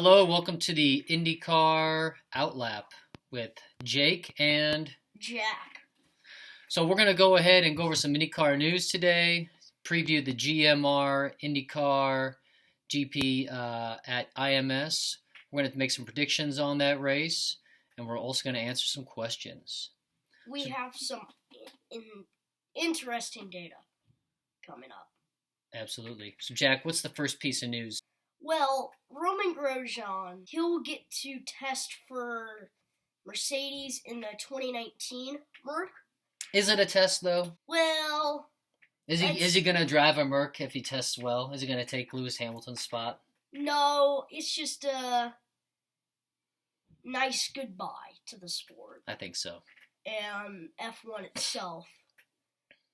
Hello, welcome to the IndyCar Outlap with Jake and Jack. So we're going to go ahead and go over some IndyCar news today, preview the GMR IndyCar GP at IMS. We're going to make some predictions on that race, and we're also going to answer some questions. We have some interesting data coming up. Absolutely. So Jack, what's the first piece of news? Well, Roman Grosjean, he'll get to test for Mercedes in the 2019 Merc. Is it a test though? Well, is he going to drive a Merc if he tests well? Is he going to take Lewis Hamilton's spot? No, it's just a nice goodbye to the sport. I think so. And F1 itself.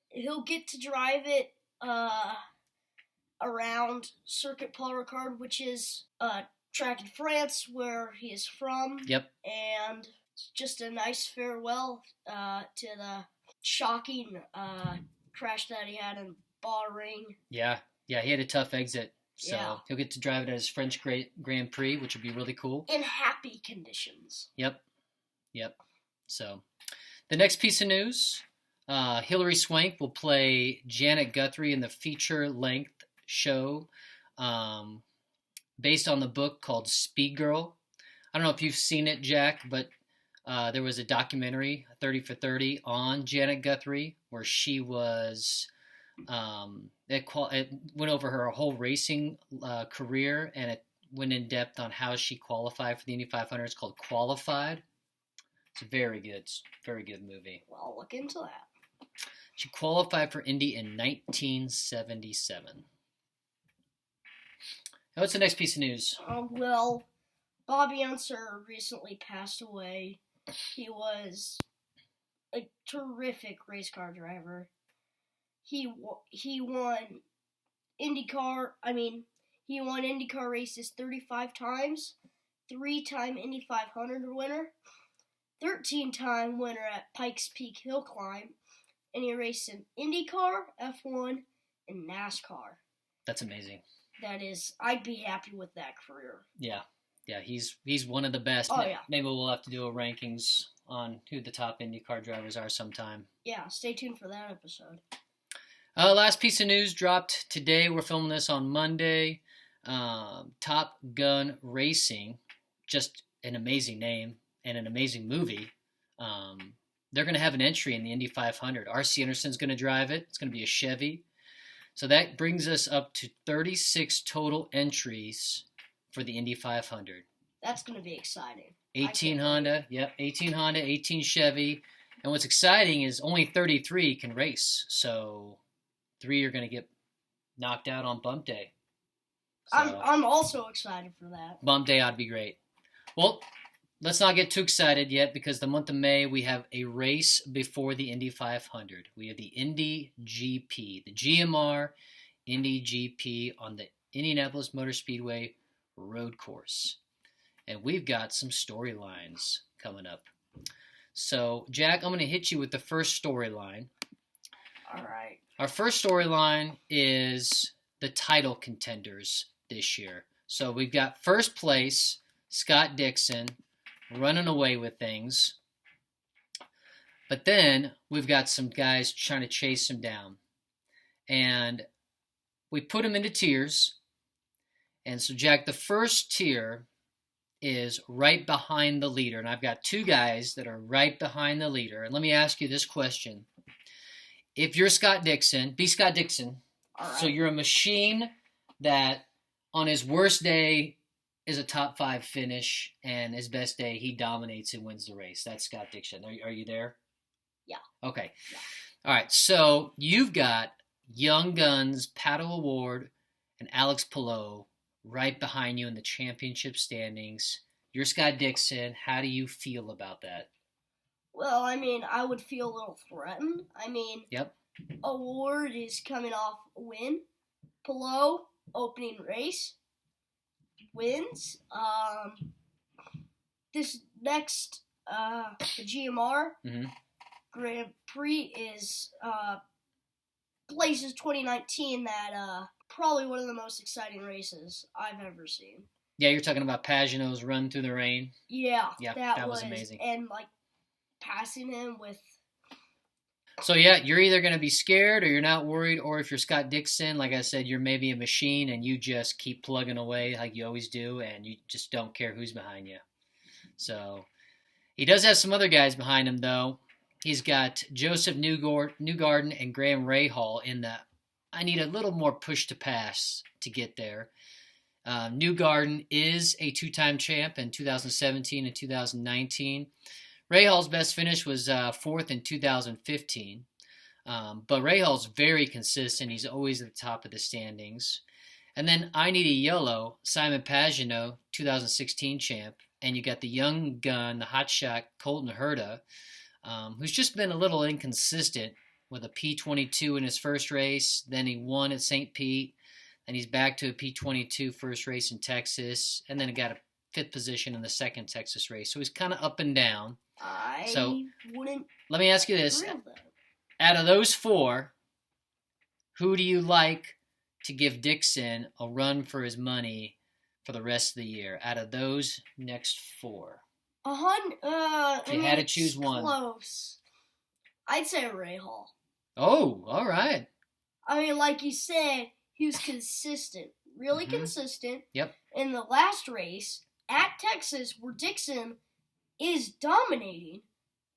He'll get to drive it around Circuit Paul Ricard, which is a track in France where he is from. Yep. And it's just a nice farewell to the shocking crash that he had in Bahrain. Yeah, he had a tough exit. So yeah. He'll get to drive it at his French Grand Prix, which would be really cool. In happy conditions. Yep. So the next piece of news, Hilary Swank will play Janet Guthrie in the feature-length show based on the book called Speed Girl. I don't know if you've seen it, Jack, but there was a documentary, 30 for 30, on Janet Guthrie where she was, it went over her whole racing career, and it went in depth on how she qualified for the Indy 500. It's called Qualified. It's a very good movie. Well, I'll look into that. She qualified for Indy in 1977. Now, what's the next piece of news? Well, Bobby Unser recently passed away. He was a terrific race car driver. He won IndyCar. He won IndyCar races 35 times, 3-time Indy 500 winner, 13-time winner at Pikes Peak Hill Climb, and he raced in IndyCar, F1, and NASCAR. That's amazing. I'd be happy with that career. Yeah, he's one of the best. Oh, yeah. Maybe we'll have to do a rankings on who the top IndyCar drivers are sometime. Yeah, stay tuned for that episode. Last piece of news dropped today. We're filming this on Monday. Top Gun Racing, just an amazing name and an amazing movie. They're going to have an entry in the Indy 500. R.C. Anderson's going to drive it. It's going to be a Chevy. So that brings us up to 36 total entries for the Indy 500. That's going to be exciting. 18 Honda, 18 Chevy. And what's exciting is only 33 can race. So 3 are going to get knocked out on bump day. So, I'm also excited for that. Bump day ought to be great. Well, let's not get too excited yet, because the month of May we have a race before the Indy 500. We have the Indy GP, the GMR Indy GP on the Indianapolis Motor Speedway road course. And we've got some storylines coming up. So, Jack, I'm going to hit you with the first storyline. All right. Our first storyline is the title contenders this year. So we've got first place, Scott Dixon, running away with things. But then we've got some guys trying to chase him down. And we put them into tiers. And so, Jack, the first tier is right behind the leader. And I've got 2 guys that are right behind the leader. And let me ask you this question. If you're Scott Dixon, be Scott Dixon. All right. So you're a machine that on his worst day is a top 5 finish, and his best day he dominates and wins the race. That's Scott Dixon. Are you there? Yeah. Okay. Yeah. All right. So you've got Young Guns, Pato O'Ward, and Alex Palou right behind you in the championship standings. You're Scott Dixon. How do you feel about that? Well, I would feel a little threatened. Yep. O'Ward is coming off a win. Palou, opening race, wins. This next, the GMR Grand Prix is places 2019 that probably one of the most exciting races I've ever seen. Yeah, you're talking about Pagenaud's run through the rain. Yeah, Yeah, that was amazing. And like passing him with. So yeah, you're either going to be scared or you're not worried, or if you're Scott Dixon, like I said, you're maybe a machine and you just keep plugging away like you always do, and you just don't care who's behind you. So he does have some other guys behind him, though. He's got Joseph Newgarden and Graham Rahal in the I need a little more push to pass to get there. Newgarden is a two-time champ in 2017 and 2019. Rahal's best finish was fourth in 2015. But Rahal's very consistent. He's always at the top of the standings. And then I Need a Yellow, Simon Pagenaud, 2016 champ. And you got the young gun, the hotshot Colton Herta, who's just been a little inconsistent with a P22 in his first race. Then he won at St. Pete. And he's back to a P22 first race in Texas. And then he got a fifth position in the second Texas race. So he's kind of up and down. Let me ask you this. Out of those four, who do you like to give Dixon a run for his money for the rest of the year? Out of those next four. If you had to choose one. Close. I'd say Rahal. Oh, all right. I mean, like you said, he was consistent. Really consistent. Yep. In the last race at Texas, where Dixon is dominating,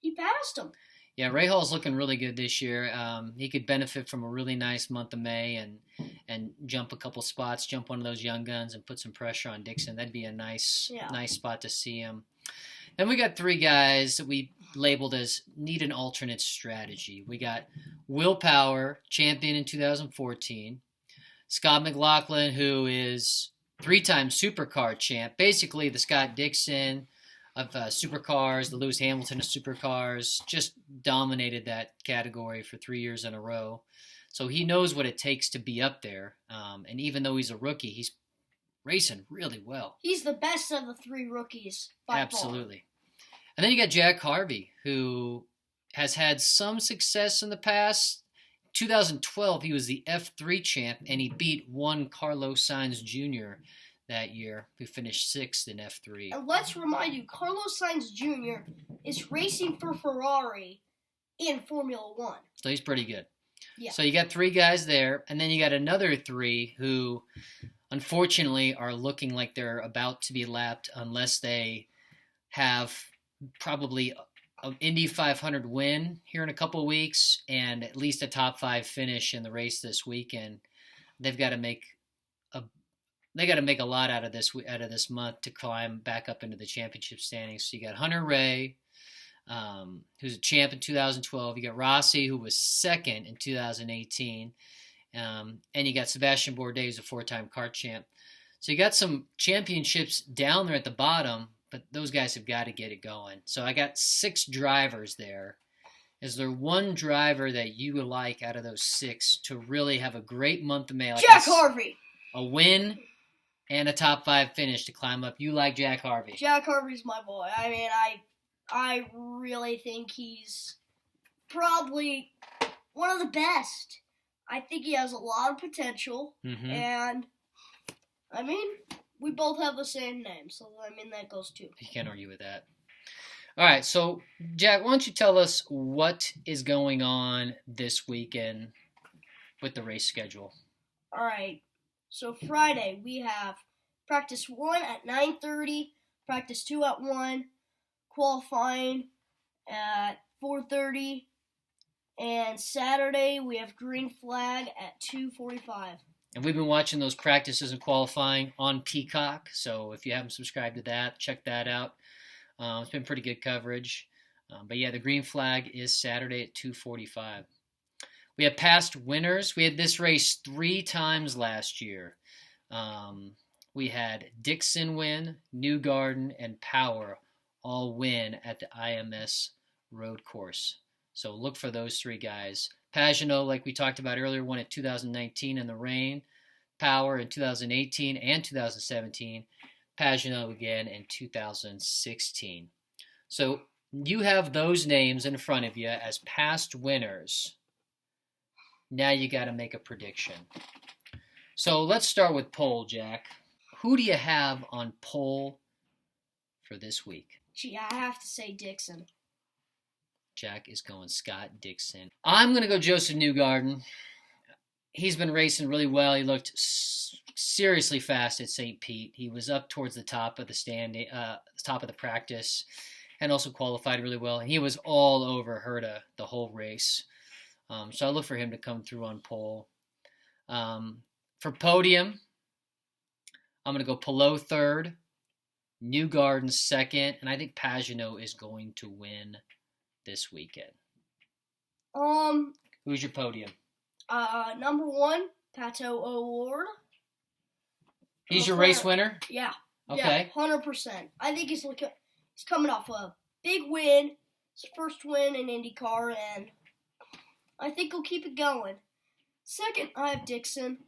he passed him. Yeah, Rahal's looking really good this year. He could benefit from a really nice month of May and jump a couple spots, jump one of those young guns and put some pressure on Dixon. That'd be a nice spot to see him. Then we got three guys that we labeled as need an alternate strategy. We got Will Power, champion in 2014. Scott Mclaughlin, who is three-time supercar champ, basically the Scott Dixon of supercars, the Lewis Hamilton of supercars, just dominated that category for 3 years in a row. So he knows what it takes to be up there. And even though he's a rookie, he's racing really well. He's the best of the three rookies by Absolutely. And then you got Jack Harvey, who has had some success in the past. 2012, he was the F3 champ, and he beat one Carlos Sainz Jr. that year, who finished sixth in F3. And let's remind you, Carlos Sainz Jr. is racing for Ferrari in Formula One. So he's pretty good. Yeah. So you got three guys there, and then you got another three who, unfortunately, are looking like they're about to be lapped unless they have probably an Indy 500 win here in a couple of weeks and at least a top five finish in the race this weekend. They've got to make a lot out of this month to climb back up into the championship standings. So you got hunter-reay, who's a champ in 2012. You got Rossi, who was second in 2018. And you got Sebastian Bourdais, who's a four-time kart champ. So you got some championships down there at the bottom, but those guys have got to get it going. So I got six drivers there. Is there one driver that you would like out of those six to really have a great month of May? Like Jack Harvey. A win and a top five finish to climb up. You like Jack Harvey? Jack Harvey's my boy. I mean, I really think he's probably one of the best. I think he has a lot of potential, and I mean, we both have the same name, so I mean that goes too. You can't argue with that. All right, so Jack, why don't you tell us what is going on this weekend with the race schedule? All right, so Friday we have practice 1 at 9:30, practice 2 at 1, qualifying at 4:30, and Saturday we have green flag at 2:45. And we've been watching those practices and qualifying on Peacock, so if you haven't subscribed to that, check that out. It's been pretty good coverage. But yeah, the green flag is Saturday at 2:45. We have past winners. We had this race 3 times last year. We had Dixon win, Newgarden, and Power all win at the IMS road course. So look for those 3 guys. Pagenaud, like we talked about earlier, won in 2019 in the rain. Power in 2018 and 2017. Pagenaud again in 2016. So you have those names in front of you as past winners. Now you got to make a prediction. So let's start with pole, Jack. Who do you have on pole for this week? Gee, I have to say Dixon. Jack is going Scott Dixon. I'm going to go Joseph Newgarden. He's been racing really well. He looked seriously fast at St. Pete. He was up towards the top of the top of the practice, and also qualified really well. And he was all over Herta the whole race. So I look for him to come through on pole. For podium, I'm going to go Palou third, Newgarden second, and I think Pagenaud is going to win this weekend. Who's your podium? Number 1, Pato O'Ward. He's your race winner? Yeah. Okay. Yeah, 100%. I think he's coming off a big win. It's his first win in IndyCar, and I think he'll keep it going. Second, I have Dixon.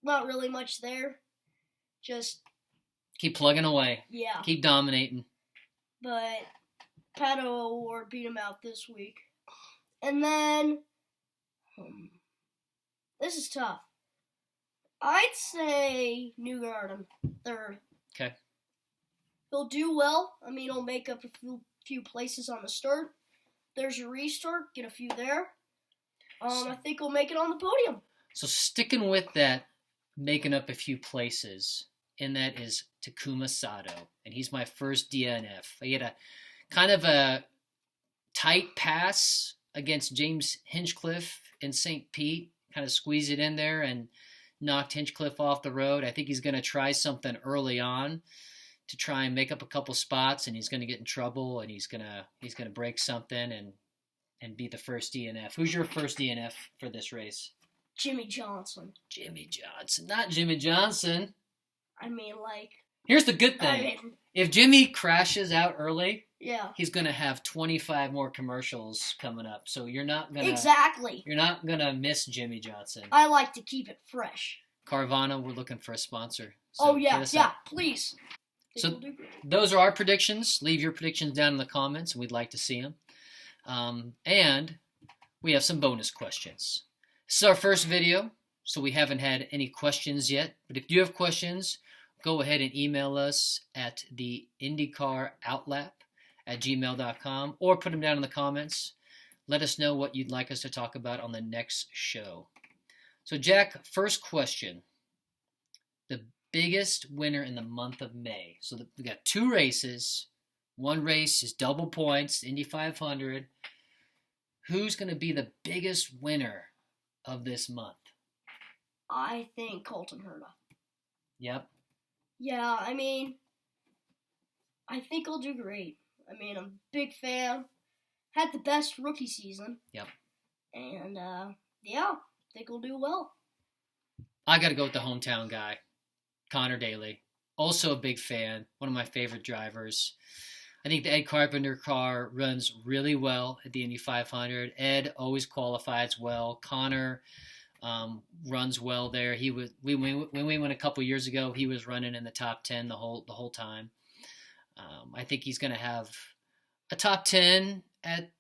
Not really much there. Just keep plugging away. Yeah. Keep dominating. But Pato O'Ward beat him out this week. And then, this is tough. I'd say Newgarden third. Okay. He'll do well. I mean, he'll make up a few places on the start. There's a restart. Get a few there. I think he'll make it on the podium. So sticking with that, making up a few places, and that is Takuma Sato. And he's my first DNF. He had a kind of a tight pass against James Hinchcliffe in St. Pete. Kind of squeezed it in there and knocked Hinchcliffe off the road. I think he's going to try something early on to try and make up a couple spots, and he's going to get in trouble, and he's going to break something and be the first DNF. Who's your first DNF for this race? Jimmy Johnson. Jimmy Johnson. Not Jimmy Johnson. I mean, like... Here's the good thing. If Jimmy crashes out early, yeah, he's going to have 25 more commercials coming up. So you're not going to... Exactly. You're not going to miss Jimmy Johnson. I like to keep it fresh. Carvana, we're looking for a sponsor. So please. So those are our predictions. Leave your predictions down in the comments, and we'd like to see them. And we have some bonus questions. This is our first video, so we haven't had any questions yet. But if you have questions, go ahead and email us at the IndyCarOutlap@gmail.com or put them down in the comments. Let us know what you'd like us to talk about on the next show. So, Jack, first question. The biggest winner in the month of May. So we got 2 races. One race is double points, Indy 500. Who's going to be the biggest winner of this month? I think Colton Herta. Yep. Yeah, I mean, I think he'll do great. I mean, I'm a big fan. Had the best rookie season. Yep. And, I think he'll do well. I got to go with the hometown guy, Connor Daly. Also a big fan, one of my favorite drivers. I think the Ed Carpenter car runs really well at the Indy 500. Ed always qualifies well. Connor runs well there. When we went a couple years ago, he was running in the top 10 the whole time. I think he's going to have a top 10 at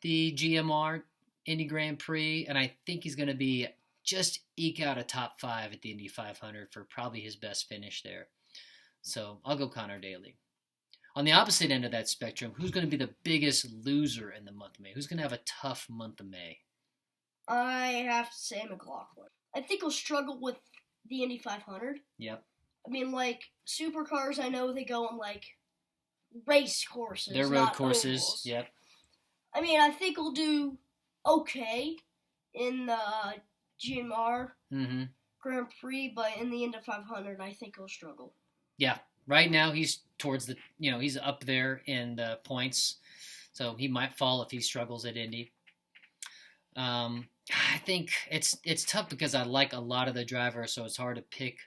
the GMR Indy Grand Prix, and I think he's going to be just eke out a top 5 at the Indy 500 for probably his best finish there. So I'll go Connor Daly. On the opposite end of that spectrum, who's going to be the biggest loser in the month of May? Who's going to have a tough month of May? I have to say Mclaughlin. I think he'll struggle with the Indy 500. Yep. I mean, like, supercars, I know they go on, like, race courses. They're road not courses. ovals. Yep. I mean, I think he'll do okay in the GMR Grand Prix, but in the Indy 500, I think he'll struggle. Yeah. Right now, he's towards the, he's up there in the points, so he might fall if he struggles at Indy. I think it's tough because I like a lot of the drivers, so it's hard to pick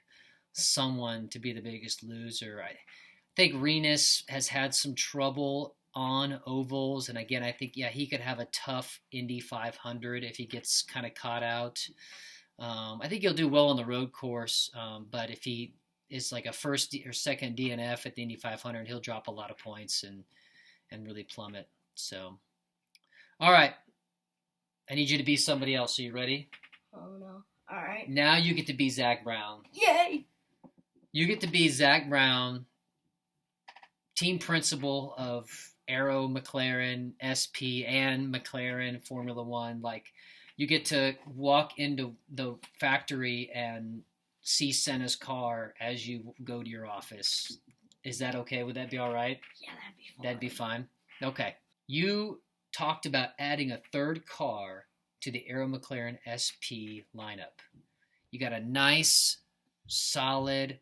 someone to be the biggest loser. I think Renus has had some trouble on ovals, and again, I think he could have a tough Indy 500 if he gets kind of caught out. I think he'll do well on the road course, but if he is like a first or second DNF at the Indy 500, he'll drop a lot of points and really plummet. So, all right. I need you to be somebody else. Are you ready? Oh, no. All right. Now you get to be Zach Brown. Yay! You get to be Zach Brown, team principal of Aero McLaren SP and McLaren Formula One. Like, you get to walk into the factory and see Senna's car as you go to your office. Is that okay? Would that be all right? Yeah, that'd be fine. That'd be fine. Okay. You talked about adding a third car to the Aero McLaren SP lineup. You got a nice, solid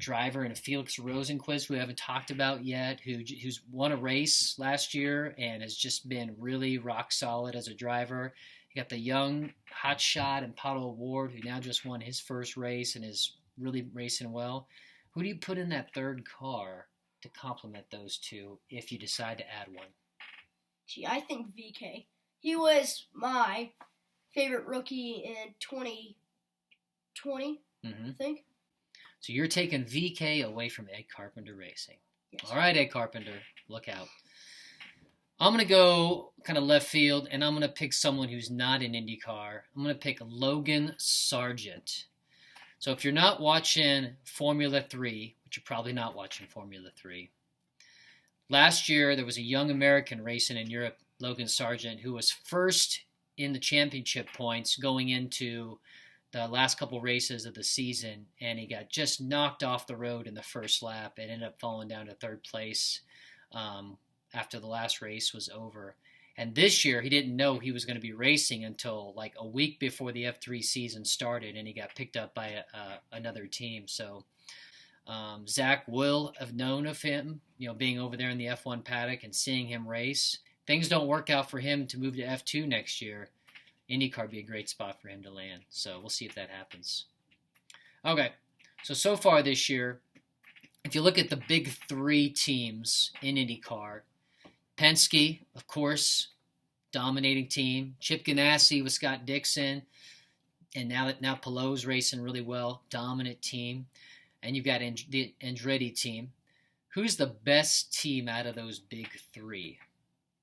driver in Felix Rosenquist, who we haven't talked about yet, who's won a race last year and has just been really rock solid as a driver. You got the young hotshot and Pato Ward, who now just won his first race and is really racing well. Who do you put in that third car to complement those two if you decide to add one? Gee, I think VK. He was my favorite rookie in 2020, I think. So you're taking VK away from Ed Carpenter Racing. Yes. All right, Ed Carpenter, look out. I'm going to go kind of left field, and I'm going to pick someone who's not in IndyCar. I'm going to pick Logan Sargent. So if you're not watching Formula 3, which you're probably not watching Formula 3, last year there was a young American racing in Europe, Logan Sargent, who was first in the championship points going into the last couple races of the season, and he got just knocked off the road in the first lap and ended up falling down to third place after the last race was over. And this year, he didn't know he was going to be racing until like a week before the F3 season started, and he got picked up by another team. So Zach will have known of him, being over there in the F1 paddock and seeing him race. Things don't work out for him to move to F2 next year. IndyCar would be a great spot for him to land. So we'll see if that happens. Okay, so far this year, if you look at the big three teams in IndyCar, Penske, of course, dominating team. Chip Ganassi with Scott Dixon, and now Pallou's racing really well, dominant team. And you've got the Andretti team. Who's the best team out of those big three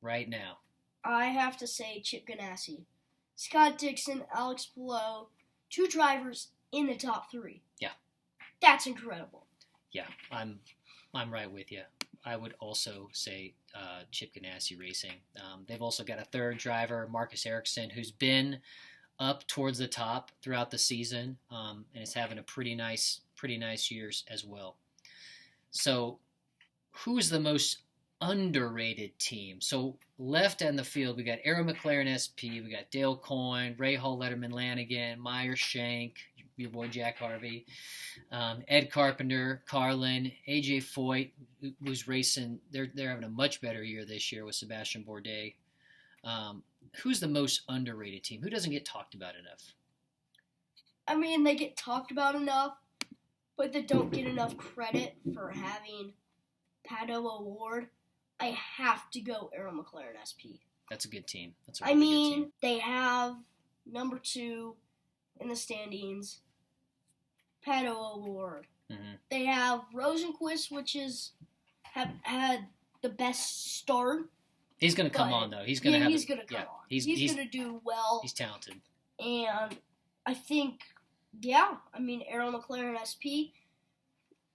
right now? I have to say Chip Ganassi. Scott Dixon, Alex Palou, two drivers in the top three. Yeah. That's incredible. Yeah, I'm right with you. I would also say Chip Ganassi Racing. They've also got a third driver, Marcus Ericsson, who's been up towards the top throughout the season and is having a pretty nice years as well. So who's the most underrated team? So left on the field, we got Aero McLaren SP, we got Dale Coyne, Ray Hall, Letterman Lanigan, Meyer-Shank, your boy Jack Harvey, Ed Carpenter, Carlin, AJ Foyt, who's racing. They're having a much better year this year with Sebastian Bourdais. Who's the most underrated team? Who doesn't get talked about enough? I mean, they get talked about enough, but they don't get enough credit for having Pato O'Ward. I have to go Aero McLaren SP. That's a good team. That's a really good team. They have number 2 in the standings, Pato O'Ward. Mm-hmm. They have Rosenquist, which have had the best start. He's going to come on, though. He's going to come on. He's going to do well. He's talented. And I think, Aero McLaren SP,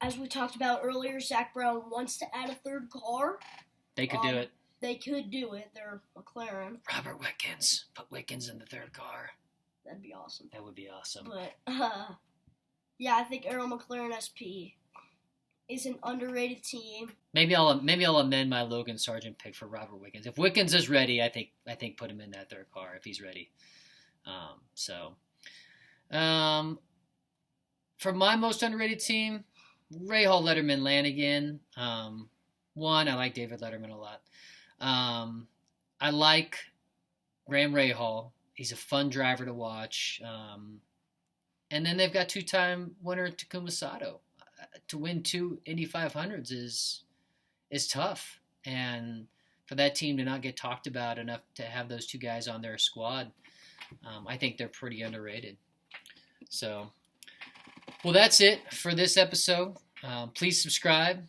as we talked about earlier, Zach Brown wants to add a third car. They could do it. They could do it. They're McLaren. Robert Wickens. Put Wickens in the third car. That'd be awesome. That would be awesome. But, I think Aero McLaren SP is an underrated team. Maybe I'll amend my Logan Sargent pick for Robert Wickens. If Wickens is ready, I think put him in that third car if he's ready. For my most underrated team, Ray Hall, Letterman, Lanigan. One, I like David Letterman a lot. I like Graham Rahal. He's a fun driver to watch. And then they've got two-time winner Takuma Sato. To win 2 Indy 500s is tough. And for that team to not get talked about enough to have those two guys on their squad, I think they're pretty underrated. So, well, that's it for this episode. Please subscribe.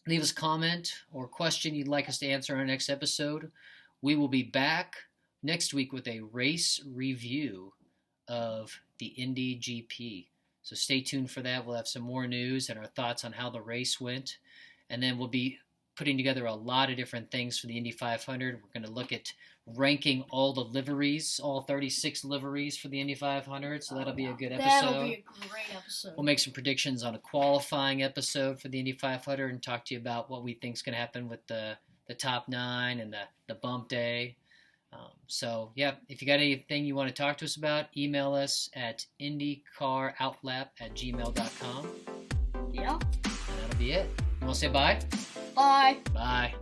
Leave us a comment or question you'd like us to answer on our next episode. We will be back next week with a race review of the Indy GP. So stay tuned for that. We'll have some more news and our thoughts on how the race went. And then we'll be putting together a lot of different things for the Indy 500. We're going to look at ranking all the liveries, all 36 liveries for the Indy 500. So that'll be a good episode. That'll be a great episode. We'll make some predictions on a qualifying episode for the Indy 500 and talk to you about what we think is going to happen with the top 9 and the bump day. So, yeah, if you got anything you want to talk to us about, email us at indycaroutlap@gmail.com. Yeah. And that'll be it. You want to say bye? Bye. Bye.